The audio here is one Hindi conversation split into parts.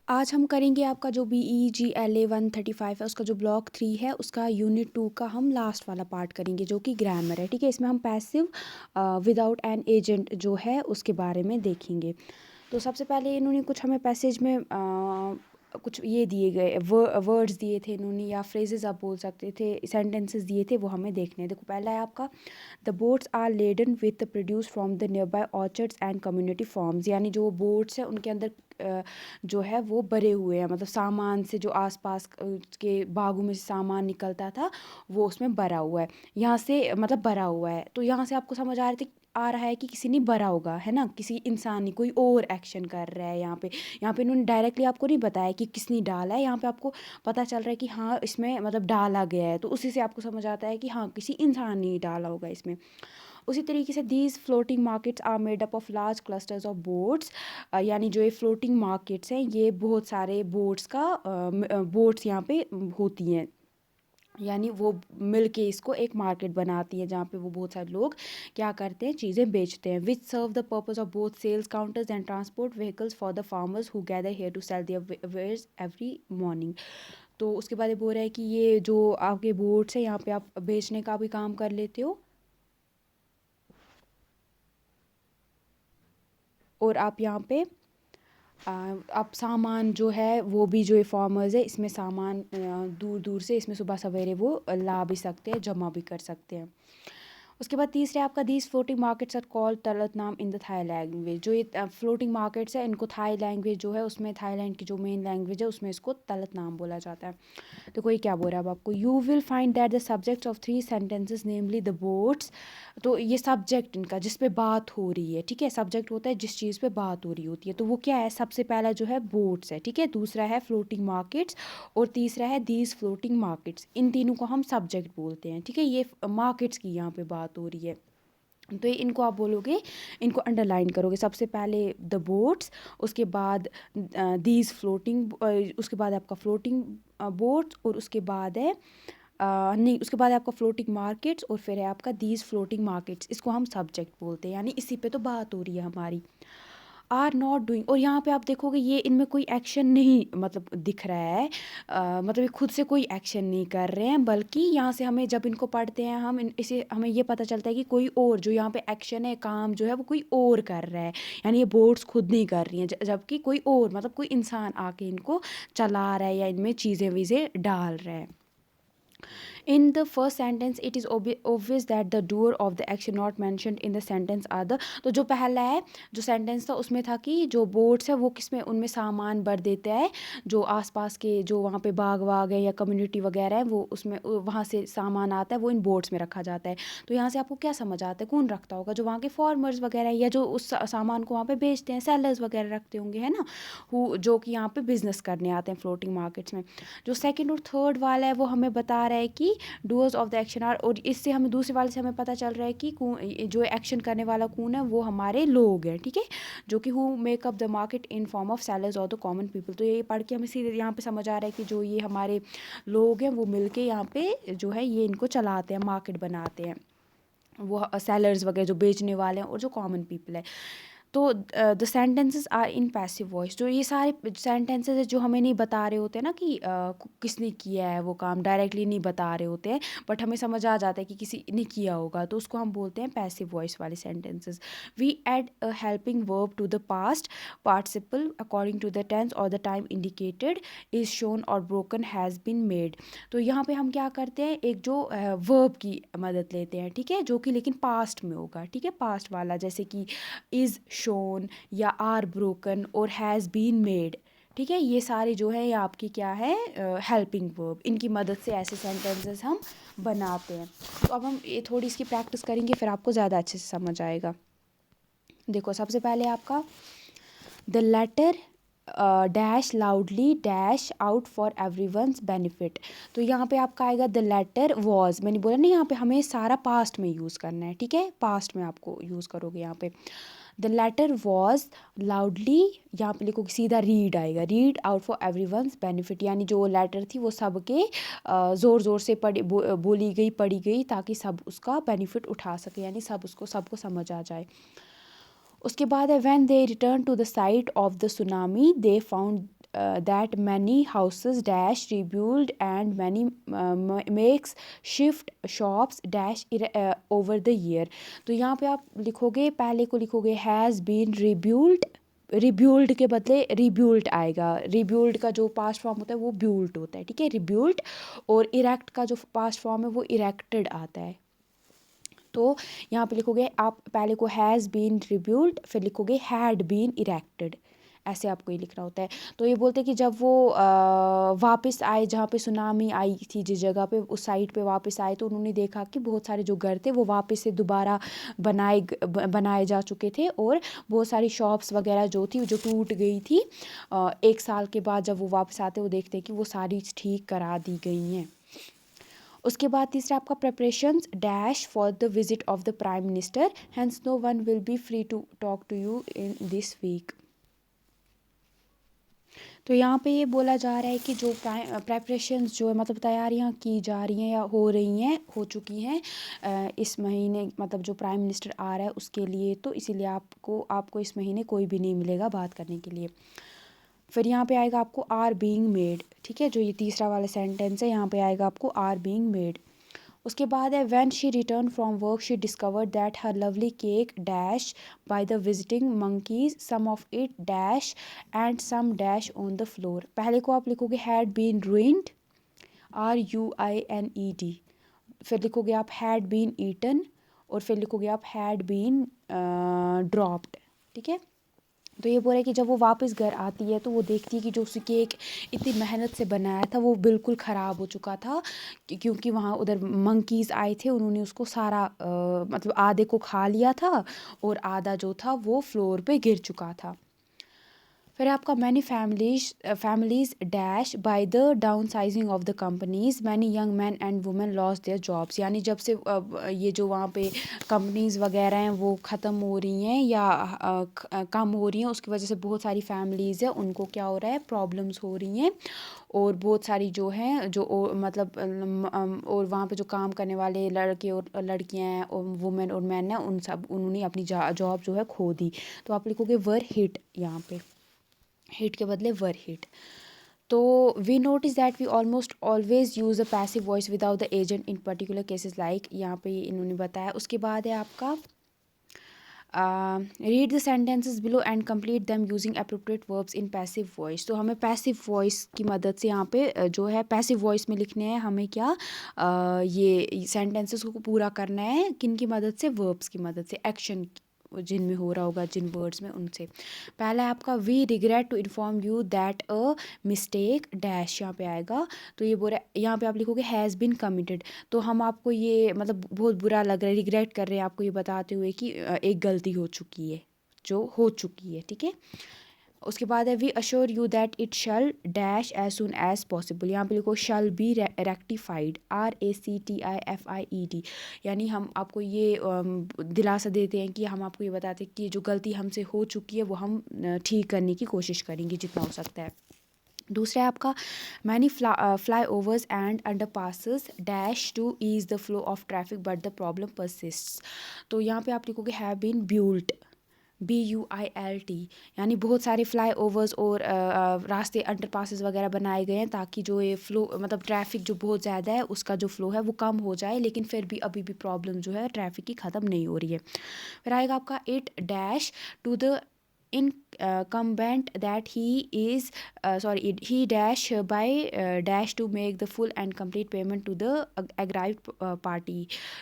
आज हम करेंगे आपका जो BEGLA 135 है उसका जो ब्लॉक 3 है उसका यूनिट 2 का हम लास्ट वाला पार्ट करेंगे जो कि ग्रामर है। ठीक है, इसमें हम पैसिव विदाउट एन एजेंट जो है उसके बारे में देखेंगे। तो सबसे पहले इन्होंने कुछ हमें पैसेज में कुछ ये दिए गए वर्ड्स दिए थे इन्होंने, या फ्रेजेस आप बोल सकते थे, सेंटेंसेस दिए थे, वो हमें देखने हैं। देखो पहला है आपका, the boats are laden with produce from the nearby orchards and community farms, यानी जो बोट्स हैं उनके अंदर जो है वो भरे हुए हैं, मतलब सामान से जो आसपास के बागों में से सामान निकलता था वो उसमें भरा हुआ है। यहाँ से मतलब भरा हुआ है, तो यहाँ से आपको समझ आ रहा है कि किसी ने भरा होगा, है ना, किसी इंसान ने कोई और एक्शन कर रहा है यहाँ पे इन्होंने डायरेक्टली आपको नहीं बताया कि किसने डाला है। यहाँ पे आपको पता चल रहा है कि हाँ इसमें मतलब डाला गया है, तो उसी से आपको समझ आता है कि हाँ किसी इंसान ने ही डाला होगा इसमें। उसी तरीके से these floating markets are made up of large clusters of boats, यानी जो ये फ्लोटिंग मार्केट्स हैं ये बहुत सारे बोट्स का बोट्स यहाँ पे होती हैं, यानी वो मिल के इसको एक मार्केट बनाती है जहाँ पे वो बहुत सारे लोग क्या करते हैं, चीज़ें बेचते हैं। Which serve the purpose of both sales counters and transport vehicles for the farmers who gather here to sell their wares every morning. तो उसके बाद ये बोल रहा है कि ये जो आपके बोट्स है यहाँ पे आप बेचने का भी काम कर लेते हो, और आप यहाँ पे आप सामान जो है वो भी जो ये फार्मर्स है इसमें सामान दूर दूर से इसमें सुबह सवेरे वो ला भी सकते हैं, जमा भी कर सकते हैं। उसके बाद तीसरे आपका these floating markets are called talat nam in the Thai language. जो ये फ्लोटिंग मार्केट्स है इनको थाई लैंग्वेज जो है उसमें, थाईलैंड की जो मेन लैंग्वेज है उसमें इसको तलतनाम बोला जाता है। तो कोई क्या बोल रहा है अब आपको, you will find that the subject of 3 sentences namely the boats. तो ये सब्जेक्ट इनका जिस पे बात हो रही है, ठीक है, सब्जेक्ट होता है जिस चीज़ पे बात हो रही होती है, तो वो क्या है, सबसे पहला जो है बोट्स है, ठीक है, दूसरा है फ्लोटिंग मार्केट्स, और तीसरा है दीज फ्लोटिंग मार्केट्स। इन तीनों को हम सब्जेक्ट बोलते हैं, ठीक है। ये मार्केट्स की यहाँ पे बात हो रही है, तो ये इनको आप बोलोगे, इनको अंडरलाइन करोगे, सबसे पहले द बोट्स, उसके बाद दीज फ्लोटिंग, उसके बाद आपका फ्लोटिंग बोट्स, और उसके बाद है नहीं, उसके बाद है आपका फ्लोटिंग मार्केट्स, और फिर है आपका दीज फ्लोटिंग मार्केट्स। इसको हम सब्जेक्ट बोलते हैं, यानी इसी पे तो बात हो रही है हमारी। आर नॉट डूइंग, और यहाँ पे आप देखोगे ये इनमें कोई एक्शन नहीं मतलब दिख रहा है, मतलब ये खुद से कोई एक्शन नहीं कर रहे हैं, बल्कि यहाँ से हमें जब इनको पढ़ते हैं हम इसे हमें ये पता चलता है कि कोई और जो यहाँ पे एक्शन है, काम जो है वो कोई और कर रहा है, यानी ये बोर्ड्स खुद नहीं कर रही हैं, जबकि कोई और मतलब कोई इंसान आके इनको चला रहा है या इनमें चीज़ें वीज़ें डाल रहा है। In the first sentence, it is obvious that the doer of the action not mentioned in the sentence are the, तो जो पहला है जो सेंटेंस था उसमें था कि जो बोट्स है वो किसमें, उनमें सामान भर देता है, जो आसपास के जो वहाँ पे बाग वाग है या कम्युनिटी वगैरह है वो उसमें वहाँ से सामान आता है, वो इन बोट्स में रखा जाता है। तो यहाँ से आपको क्या समझ आता है, कौन रखता होगा, जो वहाँ के फार्मर्स वगैरह या जो उस सामान को वहाँ पे बेचते हैं, सेलर्स वगैरह रखते होंगे, है ना, जो कि यहाँ पे बिजनेस करने आते हैं फ्लोटिंग मार्केट्स में। जो सेकंड और थर्ड वाला है वो हमें बता रहा है कि doers of the action are, और इससे हमें दूसरे वाले से हमें पता चल रहा है कि जो एक्शन करने वाला कौन है, वो हमारे लोग हैं, ठीक है, जो कि who make up the market in form of sellers और द कॉमन पीपल। तो ये पढ़ के हमें सीधे यहाँ पे समझ आ रहा है कि जो ये हमारे लोग हैं वो मिलके यहाँ पे जो है ये इनको चलाते हैं, मार्केट बनाते हैं, वो सेलर्स वगैरह जो बेचने वाले हैं और जो कॉमन पीपल है। तो the sentences are in passive voice, जो ये सारे सेंटेंसेस है जो हमें नहीं बता रहे होते ना कि किसने किया है वो काम, डायरेक्टली नहीं बता रहे होते हैं, बट हमें समझ आ जाता है कि किसी ने किया होगा, तो उसको हम बोलते हैं पैसिव वॉइस वाले sentences. We add a helping verb to the past participle according to the tense और the time indicated is shown और ब्रोकन हैज़ बीन मेड। तो यहाँ पे हम क्या करते हैं, एक जो वर्ब की मदद लेते हैं, ठीक है, जो कि लेकिन पास्ट में होगा, ठीक है, पास्ट वाला, जैसे कि इज़ शोन या आर ब्रोकन और हैज़ बीन मेड, ठीक है, ये सारे जो है ये आपकी क्या है, हेल्पिंग वर्ब, इनकी मदद से ऐसे सेंटेंसेस हम बनाते हैं। तो अब हम ये थोड़ी इसकी प्रैक्टिस करेंगे फिर आपको ज़्यादा अच्छे से समझ आएगा। देखो सबसे पहले आपका the letter dash loudly dash out for everyone's benefit. तो यहाँ पे आपका आएगा द लेटर वॉज, मैंने बोला ना यहाँ पे हमें सारा पास्ट में यूज़ करना है, ठीक है, पास्ट में आपको यूज़ करोगे यहाँ पे। द लेटर वॉज लाउडली, यहाँ पे लिखोगे सीधा रीड आएगा, read out for everyone's benefit, यानी जो लेटर थी वो सबके ज़ोर ज़ोर से बोली गई, पढ़ी गई, ताकि सब उसका बेनिफिट उठा सके, यानी सबको समझ आ जाए। उसके बाद है when they return to the site of the tsunami they found that many houses dash rebuild and many makes shift shops dash over the year. तो यहाँ पे आप लिखोगे, पहले को लिखोगे हैज़ बीन रिब्यूल्ड, रिब्यूल्ड के बदले रिब्यूल्ट आएगा। रिब्यूल्ड का जो पास्ट फॉर्म होता है वो ब्यूल्ट होता है, ठीक है, रिब्यूल्ट। और इरेक्ट का जो पास्ट फॉर्म है वो इरेक्टेड आता है। तो यहाँ पे लिखोगे आप, पहले को हैज़ बीन रिब्यूल्ड, फिर लिखोगे हैड बीन इरेक्टेड, ऐसे आपको ये लिखना होता है। तो ये बोलते हैं कि जब वो वापस आए, जहाँ पे सुनामी आई थी जिस जगह पे, उस साइट पे वापस आए, तो उन्होंने देखा कि बहुत सारे जो घर थे वो वापस से दोबारा बनाए जा चुके थे, और बहुत सारी शॉप्स वगैरह जो थी जो टूट गई थी, 1 साल के बाद जब वो वापस आते वो देखते हैं कि वो सारी ठीक करा दी गई हैं। उसके बाद तीसरा आपका preparations dash for the visit of the prime minister, hence no one will be free to talk to you in this week. तो यहाँ पे ये बोला जा रहा है कि जो प्रेपरेशंस जो है, मतलब तैयारियाँ की जा रही हैं या हो रही हैं, हो चुकी हैं इस महीने, मतलब जो प्राइम मिनिस्टर आ रहा है उसके लिए, तो इसीलिए आपको इस महीने कोई भी नहीं मिलेगा बात करने के लिए। फिर यहाँ पे आएगा आपको आर बीइंग मेड, ठीक है, जो ये तीसरा वाला सेंटेंस है, यहाँ पे आएगा आपको आर बीइंग मेड। उसके बाद है when she return from work she discovered that her lovely cake dash by the visiting monkeys, some of it dash and some dash on the floor. पहले को आप लिखोगे हैड बीन ruined, RUINED, फिर लिखोगे आप हैड बीन ईटन, और फिर लिखोगे आप हैड बीन ड्रॉप्ड, ठीक है। तो ये बोल रहा है कि जब वो वापस घर आती है तो वो देखती है कि जो उसकी केक इतनी मेहनत से बनाया था वो बिल्कुल ख़राब हो चुका था, क्योंकि वहाँ उधर मंकीज़ आए थे, उन्होंने उसको सारा मतलब आधे को खा लिया था, और आधा जो था वो फ्लोर पे गिर चुका था। फिर आपका many families dash by the down sizing of the companies many young man and women loss their jobs, यानी जब से ये जो वहाँ पे कंपनीज वगैरह हैं वो ख़त्म हो रही हैं या कम हो रही हैं, उसकी वजह से बहुत सारी फैमिलीज़ हैं उनको क्या हो रहा है, प्रॉब्लम्स हो रही हैं। और बहुत सारी जो हैं जो मतलब और वहाँ पे जो काम करने वाले लड़के और लड़कियाँ हैं और वुमेन और मैन हैं, उन्होंने अपनी जॉब जो है खो दी। तो आप लिखोगे वर हिट, यहाँ पे हिट के बदले वर हिट। तो we notice that we almost always use a passive voice without the agent in particular cases like, यहाँ पे इन्होंने बताया। उसके बाद है आपका read the sentences below and complete them using appropriate verbs in passive voice. तो हमें पैसिव वॉइस की मदद से यहाँ पे जो है पैसिव वॉइस में लिखने हैं हमें क्या, ये सेंटेंसेस को पूरा करना है किन की मदद से, वर्ब्स की मदद से, एक्शन जिनमें हो रहा होगा जिन वर्ड्स में, उनसे। पहला है आपका we regret to inform you that a mistake dash, यहाँ पे आएगा। तो ये बोल रहा, यहाँ पे आप लिखोगे हैज़ बीन कमिटेड। तो हम आपको ये मतलब बहुत बुरा लग रहा है, रिग्रेट कर रहे हैं आपको ये बताते हुए कि एक गलती हो चुकी है, जो हो चुकी है, ठीक है। उसके बाद है we assure you that it shall dash as soon as possible, यहाँ पे लिखो शल बी रेक्टिफाइड, RACTIFIED, यानी हम आपको ये दिलासा देते हैं कि हम आपको ये बताते हैं कि जो गलती हमसे हो चुकी है वो हम ठीक करने की कोशिश करेंगे जितना हो सकता है। दूसरा है आपका many flyovers and underpasses dash to ease the flow of traffic but the problem persists. तो यहाँ पे आप लिखोगे हैव बीन ब्यूल्ट, BUILT, यानी बहुत सारे फ्लाई ओवर्स और रास्ते अंडर पासिस वगैरह बनाए गए हैं ताकि जो ये फ्लो मतलब ट्रैफिक जो बहुत ज़्यादा है उसका जो फ्लो है वो कम हो जाए, लेकिन फिर भी अभी भी प्रॉब्लम जो है ट्रैफिक की ख़त्म नहीं हो रही है। फिर आएगा आपका it dash to the incumbent that he dash by dash to make the full and complete payment to the aggrieved party।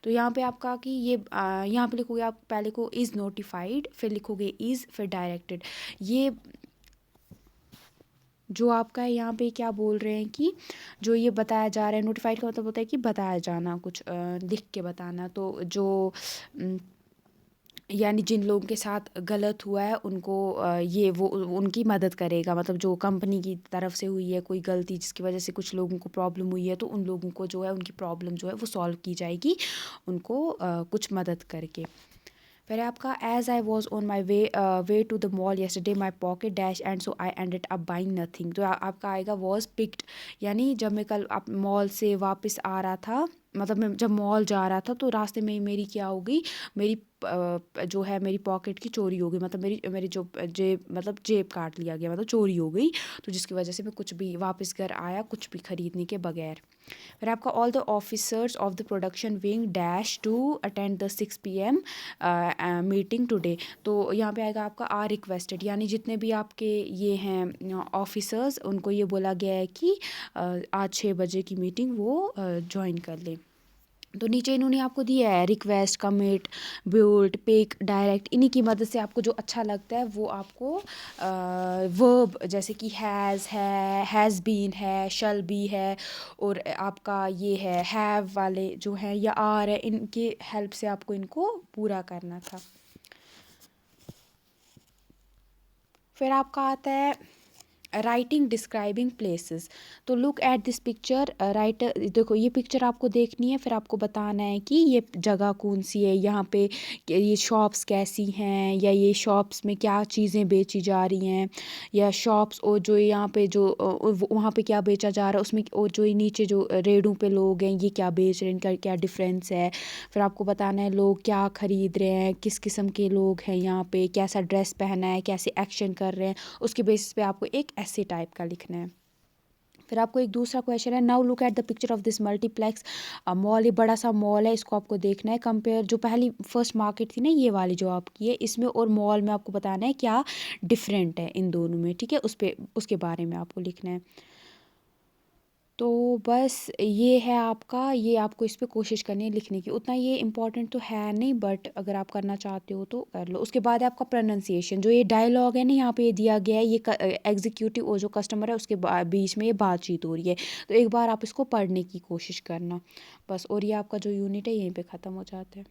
तो यहाँ पे आपका कि ये यहाँ पे लिखोगे आप पहले को is notified, फिर लिखोगे is, फिर directed। ये जो आपका है यहाँ पे क्या बोल रहे हैं कि जो ये बताया जा रहा है, नोटिफाइड का मतलब होता है कि बताया जाना, कुछ लिख के बताना। तो जो यानी जिन लोगों के साथ गलत हुआ है उनको ये वो उनकी मदद करेगा, मतलब जो कंपनी की तरफ से हुई है कोई गलती जिसकी वजह से कुछ लोगों को प्रॉब्लम हुई है तो उन लोगों को जो है उनकी प्रॉब्लम जो है वो सॉल्व की जाएगी उनको कुछ मदद करके। फिर आपका as I was on my way to the mall yesterday my pocket dash and so I ended up buying nothing. तो आपका आएगा वॉज पिक्ड, यानी जब मैं कल मॉल से वापस आ रहा था, मतलब मैं जब मॉल जा रहा था तो रास्ते में मेरी क्या हो गई, मेरी जो है मेरी पॉकेट की चोरी हो गई, मतलब मेरी मेरी जो जेब काट लिया गया, मतलब चोरी हो गई। तो जिसकी वजह से मैं कुछ भी वापस घर आया कुछ भी खरीदने के बगैर। फिर आपका all the officers of the production wing dash to attend the 6 PM meeting today. तो यहाँ पे आएगा आपका आर रिक्वेस्टेड, यानी जितने भी आपके ये हैं ऑफिसर्स, उनको ये बोला गया है कि आज 6 बजे की मीटिंग वो ज्वाइन कर लें। तो नीचे इन्होंने आपको दिया है request, commit, build, pick, direct. इन्हीं की मदद से आपको जो अच्छा लगता है वो आपको वर्ब जैसे कि हैज़ बीन है, शल बी है, और आपका ये है हैव वाले जो हैं या आर है, इनके हेल्प से आपको इनको पूरा करना था। फिर आपका आता है राइटिंग डिस्क्राइबिंग प्लेसेस। तो look at this picture, right, देखो ये पिक्चर आपको देखनी है, फिर आपको बताना है कि ये जगह कौन सी है, यहाँ पे ये शॉप्स कैसी हैं, या ये शॉप्स में क्या चीज़ें बेची जा रही हैं, या शॉप्स और जो यहाँ पे जो वहाँ पे क्या बेचा जा रहा है उसमें, और जो ये नीचे जो रेडों पे लोग हैं ये क्या बेच रहे हैं, इनका क्या डिफरेंस है। फिर आपको बताना है लोग क्या ख़रीद रहे हैं, किस किस्म के लोग हैं यहाँ पे, कैसा ड्रेस पहना है, कैसे एक्शन कर रहे हैं, उसके बेसिस पे आपको एक ऐसे टाइप का लिखना है। फिर आपको एक दूसरा क्वेश्चन है, now look at the picture of this multiplex mall. ये बड़ा सा मॉल है, इसको आपको देखना है कंपेयर, जो पहली फर्स्ट मार्केट थी ना ये वाली जो आपकी है, इसमें और मॉल में आपको बताना है क्या डिफरेंट है इन दोनों में, ठीक है, उसके बारे में आपको लिखना है। तो बस ये है आपका, ये आपको इस पे कोशिश करनी है लिखने की। उतना ये इम्पोर्टेंट तो है नहीं, बट अगर आप करना चाहते हो तो कर लो। उसके बाद है आपका प्रोनाउंसिएशन, जो ये डायलॉग है ना यहाँ पे ये दिया गया है, ये एग्जीक्यूटिव और जो कस्टमर है उसके बीच में ये बातचीत हो रही है। तो एक बार आप इसको पढ़ने की कोशिश करना बस, और ये आपका जो यूनिट है यहीं पे ख़त्म हो जाता है।